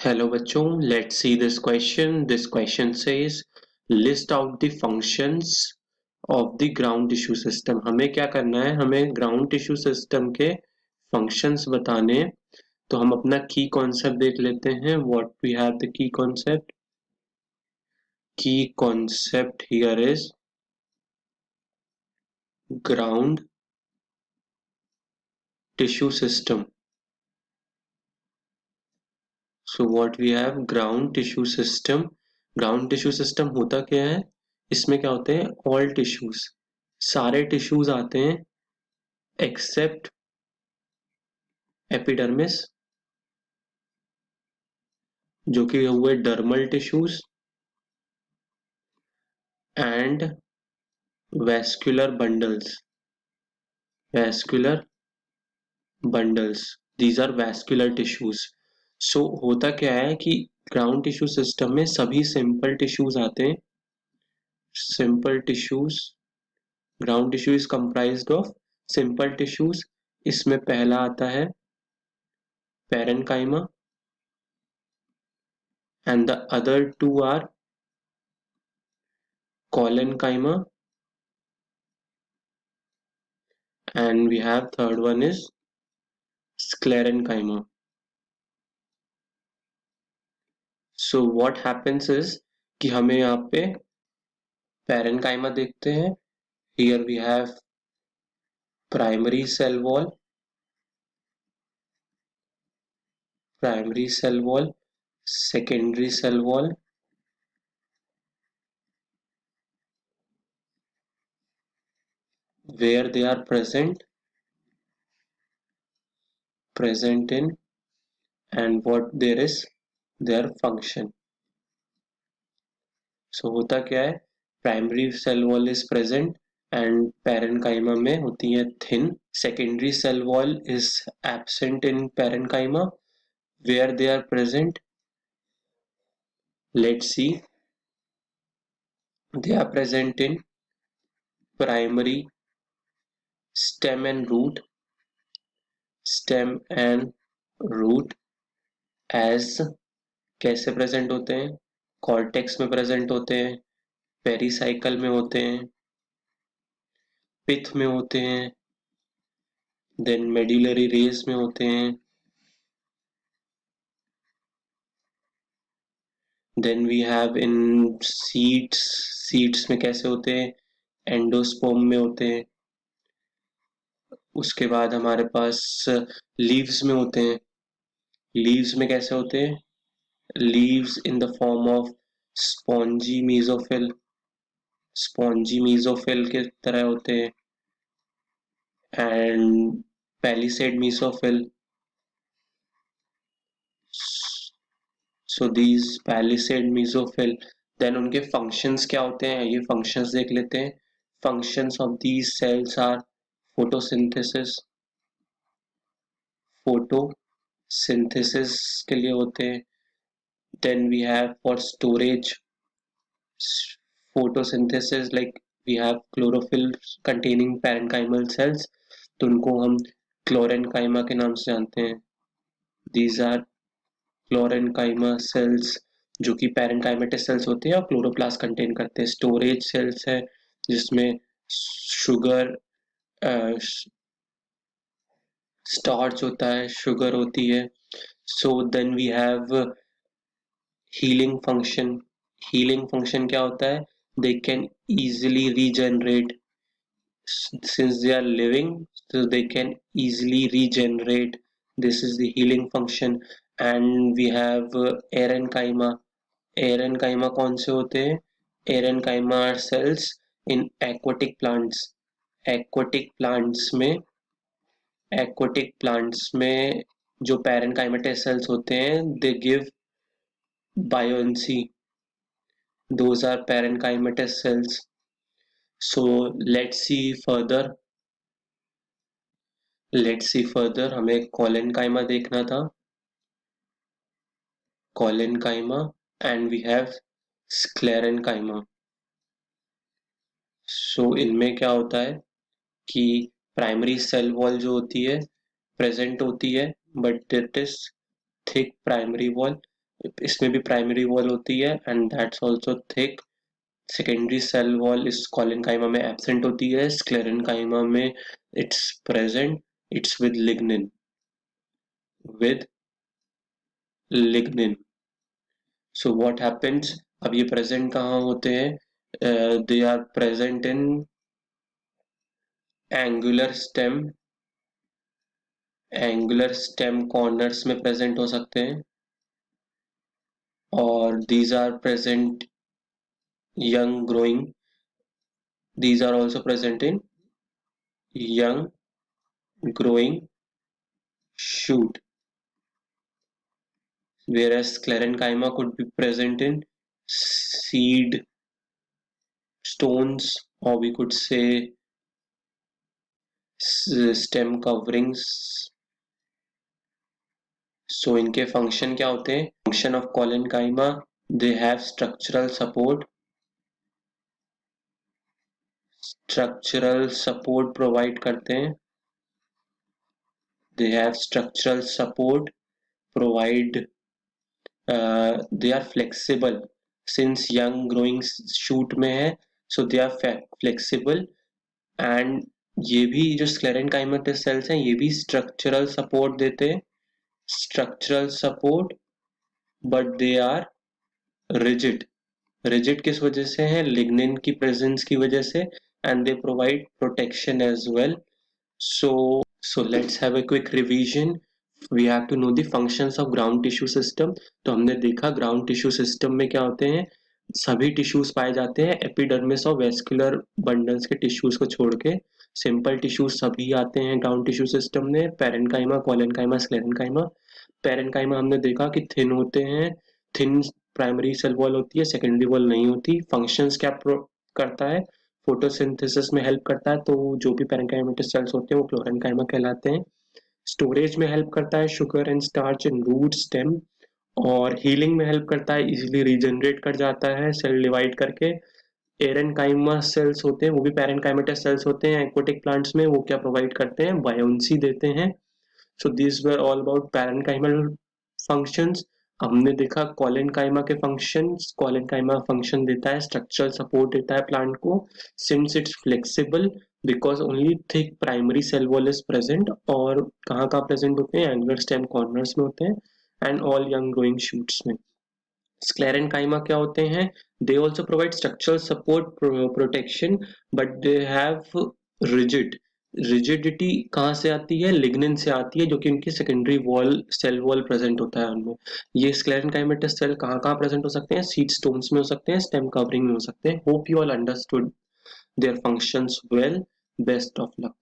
Hello बच्चों, let's see this question. This question says list out the functions of the ground tissue system. हमें क्या करना है? हमें ground tissue system के functions बताने हैं. तो हम अपना key concept देख लेते हैं. What we have the key concept? Key concept here is ground tissue system. So what we have ground tissue system. Ground tissue system होता क्या है? इसमें क्या होते हैं? All tissues. सारे tissues आते हैं except epidermis जो कि हुए dermal tissues and vascular bundles. Vascular bundles. These are vascular tissues. So होता क्या है कि ground tissue system में सभी simple tissues आते हैं. Simple tissues. Ground tissue is comprised of simple tissues. इसमें पहला आता है parenchyma and the other two are collenchyma and we have third one is sclerenchyma. So what happens is कि हमें यहाँ पे parenchyma देखते हैं. Here we have primary cell wall, secondary cell wall, where they are present in and what there is their function. So होता क्या है? Primary cell wall is present and parenchyma में होती है thin. Secondary cell wall is absent in parenchyma. Where they are present? Let's see. They are present in primary stem and root as कैसे present होते हैं? Cortex में present होते हैं, pericycle में होते हैं, पिथ में होते हैं, देन मेडुलरी रेस में होते हैं, then we have in seeds में कैसे होते हैं? एंडोस्पर्म में होते हैं. उसके बाद हमारे पास लीव्स में होते हैं. लीव्स में कैसे होते हैं? Leaves in the form of spongy mesophyll के तरह होते हैं and palisade mesophyll. So these palisade mesophyll. Then उनके फंक्शंस क्या होते हैं? ये फंक्शंस देख लेते हैं. Functions of these cells are photosynthesis के लिए होते हैं. Then we have for storage photosynthesis, like we have chlorophyll containing parenchymal cells, तो उनको हम क्लोरेनकाइमा के नाम से जानते हैं. These are क्लोरेनकाइमा cells जो कि पैरेनकाइमेटस सेल्स होते हैं और क्लोरोप्लास्ट कंटेन करते हैं. स्टोरेज सेल्स है जिसमें शुगर स्टार्च होता है, शुगर होती है. So then we have healing function. Healing function क्या होता है? They can easily regenerate. Since they are living, so they can easily regenerate. This is the healing function. And we have parenchyma. Parenchyma कौन से होते हैं? Parenchyma are cells in aquatic plants. Aquatic plants में जो parenchymatous cells होते हैं, they give buoyancy. Those are parenchymatous cells. So let's see further. हमें collenchyma देखना था. Collenchyma and we have sclerenchyma. So इनमें क्या होता है कि प्राइमरी सेल वॉल जो होती है प्रेजेंट होती है, but it is thick primary wall. इसमें भी प्राइमरी वॉल होती है and that's also thick. Secondary cell wall इस कॉलेनकाइमा में एब्सेंट होती है, स्क्लेरेनकाइमा में it's present, it's with lignin. So what happens, अब ये प्रेजेंट कहाँ होते हैं? They are present in angular stem corners में प्रेजेंट हो सकते हैं, और these are present young growing, these are also present in young growing shoot, whereas sclerenchyma could be present in seed stones, or we could say stem coverings. So इनके function क्या होते हैं? Function of collenchyma, they have structural support provide करते हैं, they have structural support provide, they are flexible since young growing shoot में है, so they are flexible, and ये भी जो sclerenchymatous cells हैं ये भी structural support देते हैं, structural support, but they are rigid किस वजह से है? लिग्निन की प्रेजेंस की वजह से, and they provide protection as well. So let's have a quick revision. We have to know the functions of ground tissue system. तो हमने देखा ग्राउंड टिश्यू सिस्टम में क्या होते हैं, सभी टिश्यूज पाए जाते हैं एपिडर्मिस और वेस्कुलर बंडल्स के टिश्यूज को छोड़ के। सिंपल टिश्यूज सभी आते हैं ग्राउंड टिश्यू सिस्टम में, पेरेन्काइमा, कॉलेनकाइमा, स्क्लेरेनकाइमा। पेरेन्काइमा हमने देखा कि थिन होते हैं, थिन प्राइमरी सेल वॉल होती है, सेकेंडरी वॉल नहीं होती। फंक्शंस क्या करता है? फोटोसिंथेसिस में हेल्प करता है, तो जो भी पेरेन्काइमेटस सेल्स होते हैं वो क्लोरेन्काइमा कहलाते हैं। स्टोरेज में हेल्प करता है sugar and starch in root stem, और हीलिंग में हेल्प करता है, इजीली रीजनरेट कर जाता है सेल डिवाइड करके। एरेनकाइमा सेल्स होते हैं वो भी पेरेन्काइमेटस सेल्स होते हैं एक्वाटिक प्लांट्स में, वो क्या प्रोवाइड करते हैं? बायोन्सी देते हैं। So this were all about parenchymal functions. हमने देखा कॉलेनकाइमा के फंक्शंस। कॉलेनकाइमा फंक्शन देता है, स्ट्रक्चरल सपोर्ट देता है प्लांट को, since it's flexible because only thick primary cell wall is present, और कहाँ कहाँ प्रेजेंट होते हैं? एंगुलर स्टेम कॉर्नर्स में होते हैं and all young growing shoots में। स्क्लेरेनकाइमा क्या होते हैं? They also provide structural support protection, but they have rigidity कहाँ से आती है? लिग्निन से आती है, जो कि उनकी secondary wall cell wall present होता है उनमें। ये स्क्लेरेनकाइमेटस सेल कहाँ कहाँ प्रेजेंट हो सकते हैं? सीड स्टोन्स में हो सकते हैं, स्टेम कवरिंग में हो सकते हैं। Hope you all understood their functions well. Best of luck.